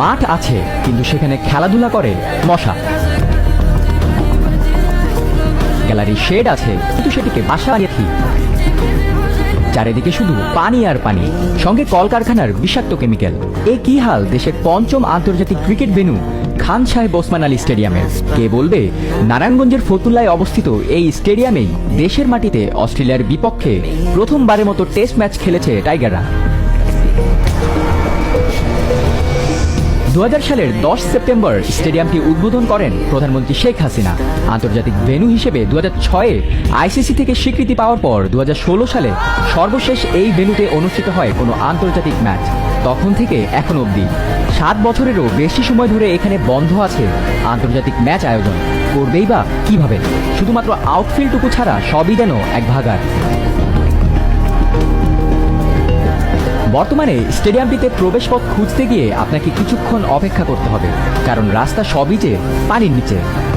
মাঠ আছে কিন্তু সেখানে খেলাধুলা করে মশা। গ্যালারি শেড আছে কিন্তু সেটিকে বাসা বানিয়েছি। চারিদিকে শুধু পানি আর পানি, সঙ্গে কলকারখানার বিষাক্ত কেমিক্যাল। এ কি হাল দেশের পঞ্চম আন্তর্জাতিক ক্রিকেট ভেন্যু খান সাহেব ওসমান আলী স্টেডিয়ামের। কে বলবে নারায়ণগঞ্জের ফতুল্লায় অবস্থিত এই স্টেডিয়ামেই দেশের মাটিতে অস্ট্রেলিয়ার বিপক্ষে প্রথমবারের মতো টেস্ট ম্যাচ খেলেছে টাইগাররা। 2000 সালের 10 সেপ্টেম্বর স্টেডিয়ামটি উদ্বোধন করেন প্রধানমন্ত্রী শেখ হাসিনা। আন্তর্জাতিক ভেন্যু হিসেবে 2006-এ আইসিসি থেকে স্বীকৃতি পাওয়ার পর 2016 সালে সর্বশেষ এই ভেন্যুতে অনুষ্ঠিত হয় কোনো আন্তর্জাতিক ম্যাচ। তখন থেকে এখন অবধি 7 বছরেরও বেশি সময় ধরে এখানে বন্ধ আছে আন্তর্জাতিক ম্যাচ আয়োজন। করবেই বা কিভাবে? শুধুমাত্র আউটফিল্ডটুকু ছাড়া সবই যেন এক ভাগাড়। বর্তমানে স্টেডিয়ামটিতে প্রবেশপথ খুঁজতে গিয়ে আপনাকে কিছুক্ষণ অপেক্ষা করতে হবে, কারণ রাস্তা সবই যে পানির নিচে।